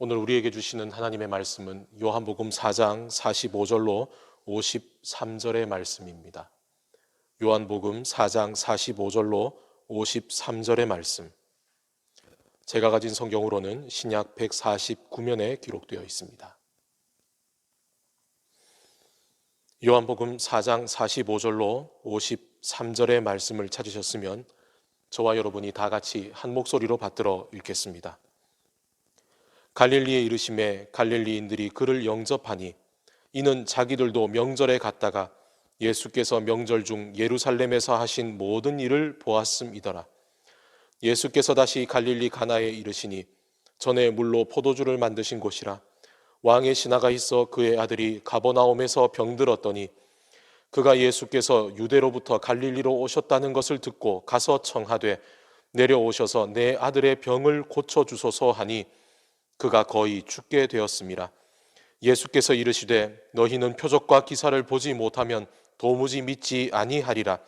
오늘 우리에게 주시는 하나님의 말씀은 요한복음 4장 45절로 53절의 말씀입니다. 요한복음 4장 45절로 53절의 말씀. 제가 가진 성경으로는 신약 149면에 기록되어 있습니다. 요한복음 4장 45절로 53절의 말씀을 찾으셨으면 저와 여러분이 다 같이 한 목소리로 받들어 읽겠습니다. 갈릴리에 이르심에 갈릴리인들이 그를 영접하니 이는 자기들도 명절에 갔다가 예수께서 명절 중 예루살렘에서 하신 모든 일을 보았음이더라. 예수께서 다시 갈릴리 가나에 이르시니 전에 물로 포도주를 만드신 곳이라. 왕의 신하가 있어 그의 아들이 가버나움에서 병들었더니 그가 예수께서 유대로부터 갈릴리로 오셨다는 것을 듣고 가서 청하되 내려오셔서 내 아들의 병을 고쳐주소서 하니 그가 거의 죽게 되었음이라. 예수께서 이르시되 너희는 표적과 기사를 보지 못하면 도무지 믿지 아니하리라.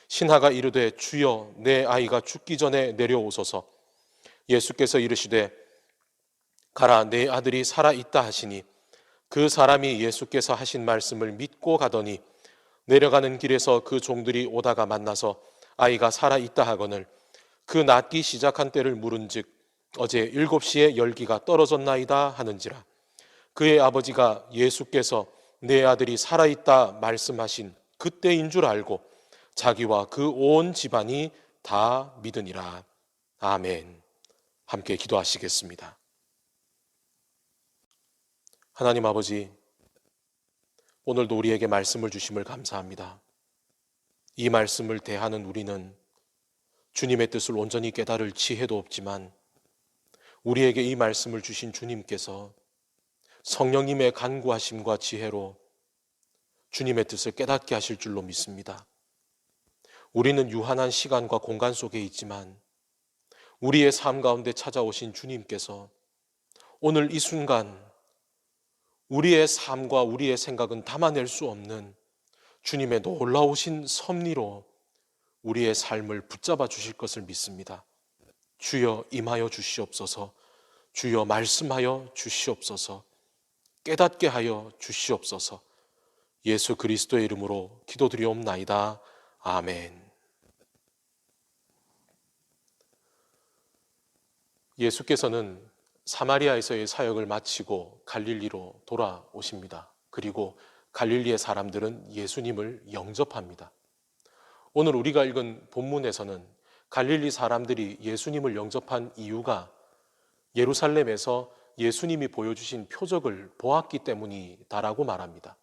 신하가 이르되 주여 내 아이가 죽기 전에 내려오소서. 예수께서 이르시되 가라 내 아들이 살아있다 하시니 그 사람이 예수께서 하신 말씀을 믿고 가더니 내려가는 길에서 그 종들이 오다가 만나서 아이가 살아있다 하거늘 그 낫기 시작한 때를 물은즉 어제 7시에 열기가 떨어졌나이다 하는지라. 그의 아버지가 예수께서 내 아들이 살아있다 말씀하신 그때인 줄 알고 자기와 그 온 집안이 다 믿으니라. 아멘. 함께 기도하시겠습니다. 하나님 아버지, 오늘도 우리에게 말씀을 주심을 감사합니다. 이 말씀을 대하는 우리는 주님의 뜻을 온전히 깨달을 지혜도 없지만 우리에게 이 말씀을 주신 주님께서 성령님의 간구하심과 지혜로 주님의 뜻을 깨닫게 하실 줄로 믿습니다. 우리는 유한한 시간과 공간 속에 있지만 우리의 삶 가운데 찾아오신 주님께서 오늘 이 순간 우리의 삶과 우리의 생각은 담아낼 수 없는 주님의 놀라우신 섭리로 우리의 삶을 붙잡아 주실 것을 믿습니다. 주여 임하여 주시옵소서. 주여 말씀하여 주시옵소서. 깨닫게 하여 주시옵소서. 예수 그리스도의 이름으로 기도드리옵나이다. 아멘. 예수께서는 사마리아에서의 사역을 마치고 갈릴리로 돌아오십니다. 그리고 갈릴리의 사람들은 예수님을 영접합니다. 오늘 우리가 읽은 본문에서는 갈릴리 사람들이 예수님을 영접한 이유가 예루살렘에서 예수님이 보여주신 표적을 보았기 때문이다라고 말합니다.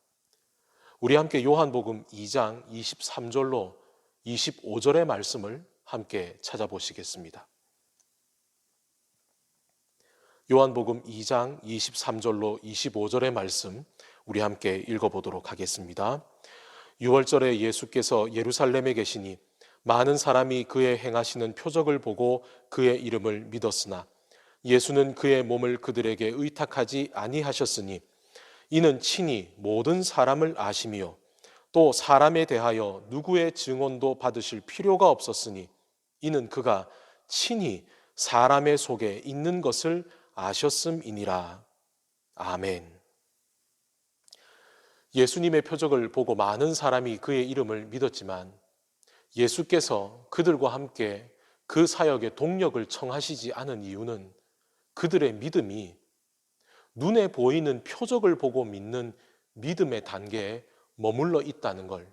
우리 함께 요한복음 2장 23절로 25절의 말씀을 함께 찾아보시겠습니다. 요한복음 2장 23절로 25절의 말씀 우리 함께 읽어보도록 하겠습니다. 6월절에 예수께서 예루살렘에 계시니 많은 사람이 그의 행하시는 표적을 보고 그의 이름을 믿었으나 예수는 그의 몸을 그들에게 의탁하지 아니하셨으니 이는 친히 모든 사람을 아심이요 또 사람에 대하여 누구의 증언도 받으실 필요가 없었으니 이는 그가 친히 사람의 속에 있는 것을 아셨음이니라. 아멘. 예수님의 표적을 보고 많은 사람이 그의 이름을 믿었지만 예수께서 그들과 함께 그 사역의 동력을 청하시지 않은 이유는 그들의 믿음이 눈에 보이는 표적을 보고 믿는 믿음의 단계에 머물러 있다는 걸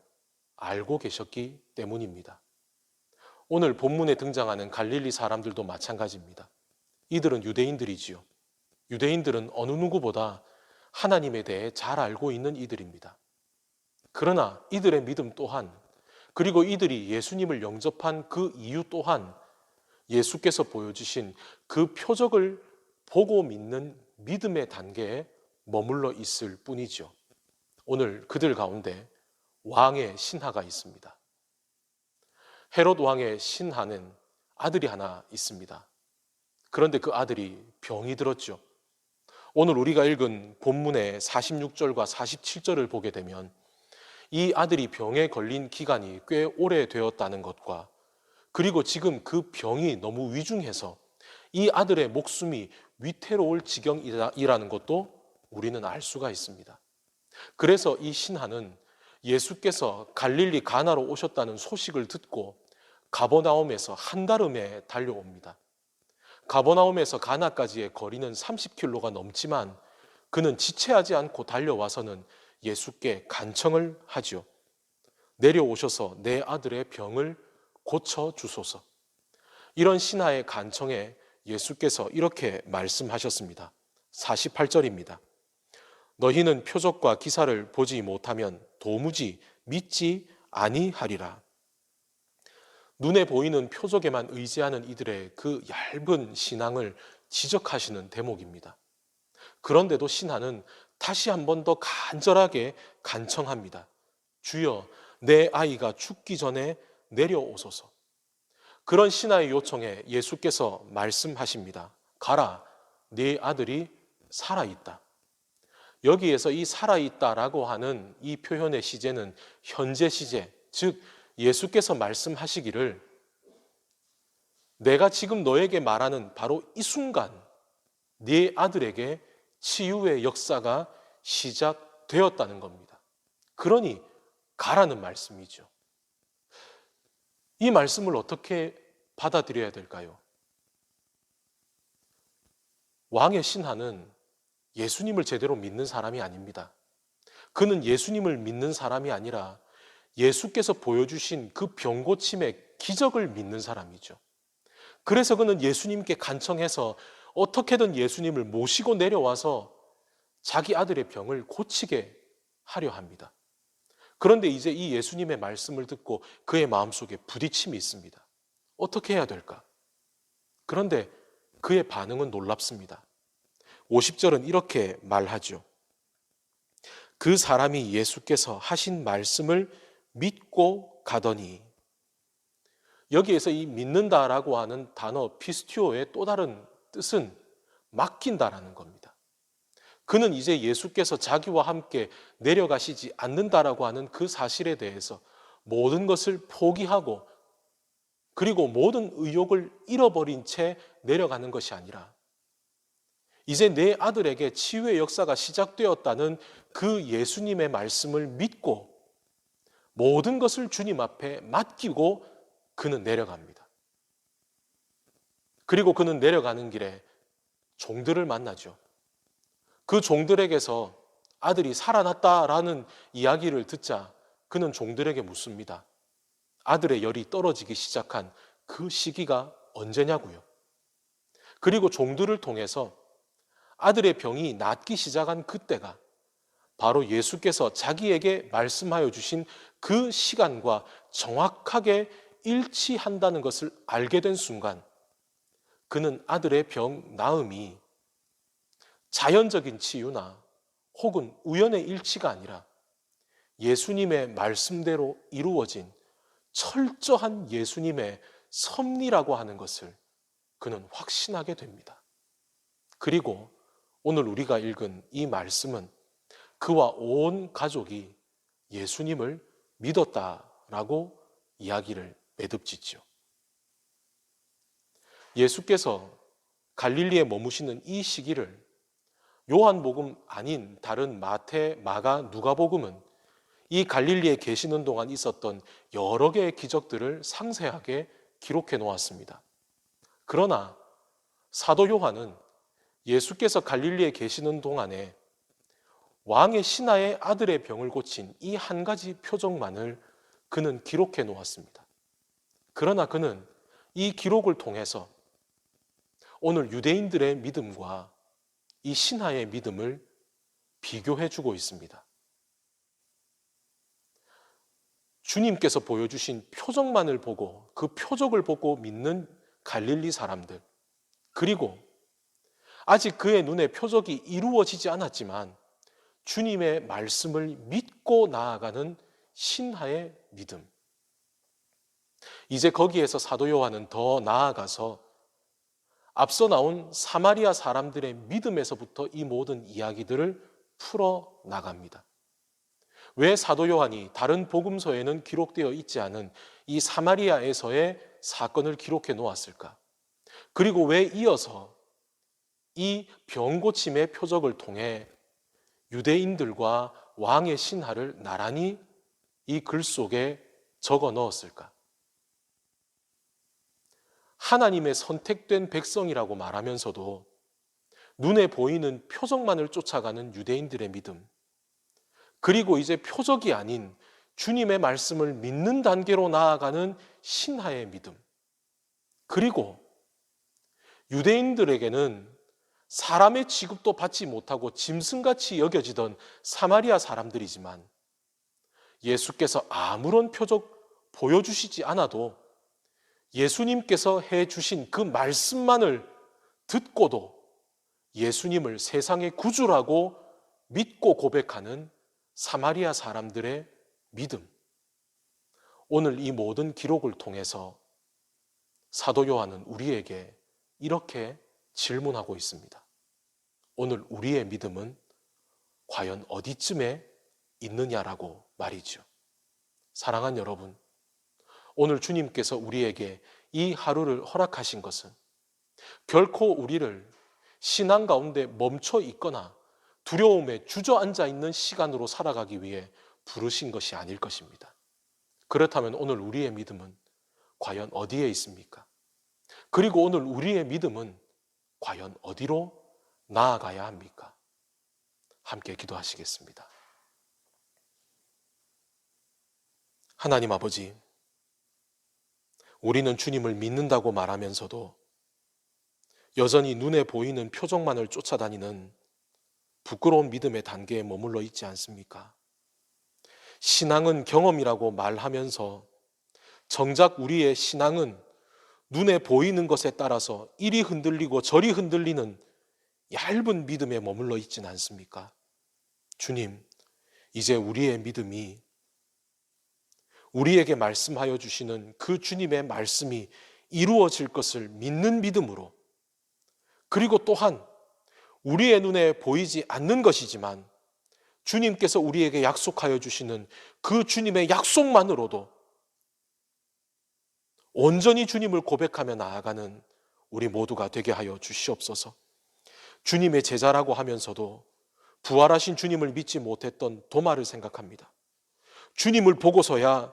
알고 계셨기 때문입니다. 오늘 본문에 등장하는 갈릴리 사람들도 마찬가지입니다. 이들은 유대인들이지요. 유대인들은 어느 누구보다 하나님에 대해 잘 알고 있는 이들입니다. 그러나 이들의 믿음 또한 그리고 이들이 예수님을 영접한 그 이유 또한 예수께서 보여주신 그 표적을 보고 믿는 믿음의 단계에 머물러 있을 뿐이죠. 오늘 그들 가운데 왕의 신하가 있습니다. 헤롯 왕의 신하는 아들이 하나 있습니다. 그런데 그 아들이 병이 들었죠. 오늘 우리가 읽은 본문의 46절과 47절을 보게 되면 이 아들이 병에 걸린 기간이 꽤 오래되었다는 것과 그리고 지금 그 병이 너무 위중해서 이 아들의 목숨이 위태로울 지경이라는 것도 우리는 알 수가 있습니다. 그래서 이 신하는 예수께서 갈릴리 가나로 오셨다는 소식을 듣고 가버나움에서 한달음에 달려옵니다. 가버나움에서 가나까지의 거리는 30km가 넘지만 그는 지체하지 않고 달려와서는 예수께 간청을 하지요. 내려오셔서 내 아들의 병을 고쳐주소서. 이런 신하의 간청에 예수께서 이렇게 말씀하셨습니다. 48절입니다. 너희는 표적과 기사를 보지 못하면 도무지 믿지 아니하리라. 눈에 보이는 표적에만 의지하는 이들의 그 얇은 신앙을 지적하시는 대목입니다. 그런데도 신하는 다시 한 번 더 간절하게 간청합니다. 주여, 내 아이가 죽기 전에 내려오소서. 그런 신하의 요청에 예수께서 말씀하십니다. 가라, 네 아들이 살아있다. 여기에서 이 살아있다라고 하는 이 표현의 시제는 현재 시제, 즉 예수께서 말씀하시기를 내가 지금 너에게 말하는 바로 이 순간 네 아들에게 치유의 역사가 시작되었다는 겁니다. 그러니 가라는 말씀이죠. 이 말씀을 어떻게 받아들여야 될까요? 왕의 신하는 예수님을 제대로 믿는 사람이 아닙니다. 그는 예수님을 믿는 사람이 아니라 예수께서 보여주신 그 병고침의 기적을 믿는 사람이죠. 그래서 그는 예수님께 간청해서 어떻게든 예수님을 모시고 내려와서 자기 아들의 병을 고치게 하려 합니다. 그런데 이제 이 예수님의 말씀을 듣고 그의 마음속에 부딪힘이 있습니다. 어떻게 해야 될까? 그런데 그의 반응은 놀랍습니다. 50절은 이렇게 말하죠. 그 사람이 예수께서 하신 말씀을 믿고 가더니, 여기에서 이 믿는다라고 하는 단어 피스티오의 또 다른 뜻은 맡긴다라는 겁니다. 그는 이제 예수께서 자기와 함께 내려가시지 않는다라고 하는 그 사실에 대해서 모든 것을 포기하고 그리고 모든 의욕을 잃어버린 채 내려가는 것이 아니라 이제 내 아들에게 치유의 역사가 시작되었다는 그 예수님의 말씀을 믿고 모든 것을 주님 앞에 맡기고 그는 내려갑니다. 그리고 그는 내려가는 길에 종들을 만나죠. 그 종들에게서 아들이 살아났다라는 이야기를 듣자 그는 종들에게 묻습니다. 아들의 열이 떨어지기 시작한 그 시기가 언제냐고요. 그리고 종들을 통해서 아들의 병이 낫기 시작한 그때가 바로 예수께서 자기에게 말씀하여 주신 그 시간과 정확하게 일치한다는 것을 알게 된 순간 그는 아들의 병 나음이 자연적인 치유나 혹은 우연의 일치가 아니라 예수님의 말씀대로 이루어진 철저한 예수님의 섭리라고 하는 것을 그는 확신하게 됩니다. 그리고 오늘 우리가 읽은 이 말씀은 그와 온 가족이 예수님을 믿었다라고 이야기를 매듭짓죠. 예수께서 갈릴리에 머무시는 이 시기를 요한복음 아닌 다른 마태, 마가, 누가복음은 이 갈릴리에 계시는 동안 있었던 여러 개의 기적들을 상세하게 기록해 놓았습니다. 그러나 사도 요한은 예수께서 갈릴리에 계시는 동안에 왕의 신하의 아들의 병을 고친 이 한 가지 표적만을 그는 기록해 놓았습니다. 그러나 그는 이 기록을 통해서 오늘 유대인들의 믿음과 이 신하의 믿음을 비교해 주고 있습니다. 주님께서 보여주신 표적만을 보고 그 표적을 보고 믿는 갈릴리 사람들, 그리고 아직 그의 눈에 표적이 이루어지지 않았지만 주님의 말씀을 믿고 나아가는 신하의 믿음. 이제 거기에서 사도 요한은 더 나아가서 앞서 나온 사마리아 사람들의 믿음에서부터 이 모든 이야기들을 풀어 나갑니다. 왜 사도 요한이 다른 복음서에는 기록되어 있지 않은 이 사마리아에서의 사건을 기록해 놓았을까? 그리고 왜 이어서 이 병고침의 표적을 통해 유대인들과 왕의 신하를 나란히 이 글 속에 적어 넣었을까? 하나님의 선택된 백성이라고 말하면서도 눈에 보이는 표적만을 쫓아가는 유대인들의 믿음, 그리고 이제 표적이 아닌 주님의 말씀을 믿는 단계로 나아가는 신하의 믿음, 그리고 유대인들에게는 사람의 취급도 받지 못하고 짐승같이 여겨지던 사마리아 사람들이지만 예수께서 아무런 표적 보여주시지 않아도 예수님께서 해주신 그 말씀만을 듣고도 예수님을 세상의 구주라고 믿고 고백하는 사마리아 사람들의 믿음. 오늘 이 모든 기록을 통해서 사도 요한은 우리에게 이렇게 질문하고 있습니다. 오늘 우리의 믿음은 과연 어디쯤에 있느냐라고 말이죠. 사랑하는 여러분, 오늘 주님께서 우리에게 이 하루를 허락하신 것은 결코 우리를 신앙 가운데 멈춰 있거나 두려움에 주저앉아 있는 시간으로 살아가기 위해 부르신 것이 아닐 것입니다. 그렇다면 오늘 우리의 믿음은 과연 어디에 있습니까? 그리고 오늘 우리의 믿음은 과연 어디로 나아가야 합니까? 함께 기도하시겠습니다. 하나님 아버지, 우리는 주님을 믿는다고 말하면서도 여전히 눈에 보이는 표적만을 쫓아다니는 부끄러운 믿음의 단계에 머물러 있지 않습니까? 신앙은 경험이라고 말하면서 정작 우리의 신앙은 눈에 보이는 것에 따라서 이리 흔들리고 저리 흔들리는 얇은 믿음에 머물러 있지는 않습니까? 주님, 이제 우리의 믿음이 우리에게 말씀하여 주시는 그 주님의 말씀이 이루어질 것을 믿는 믿음으로, 그리고 또한 우리의 눈에 보이지 않는 것이지만 주님께서 우리에게 약속하여 주시는 그 주님의 약속만으로도 온전히 주님을 고백하며 나아가는 우리 모두가 되게 하여 주시옵소서. 주님의 제자라고 하면서도 부활하신 주님을 믿지 못했던 도마를 생각합니다. 주님을 보고서야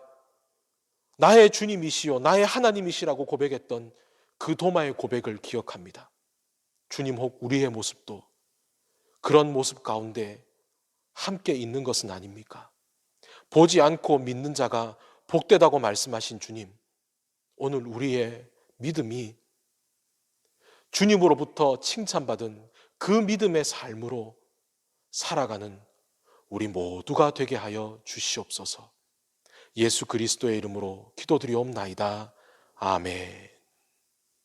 나의 주님이시요 나의 하나님이시라고 고백했던 그 도마의 고백을 기억합니다. 주님, 혹 우리의 모습도 그런 모습 가운데 함께 있는 것은 아닙니까? 보지 않고 믿는 자가 복되다고 말씀하신 주님, 오늘 우리의 믿음이 주님으로부터 칭찬받은 그 믿음의 삶으로 살아가는 우리 모두가 되게 하여 주시옵소서. 예수 그리스도의 이름으로 기도드리옵나이다. 아멘.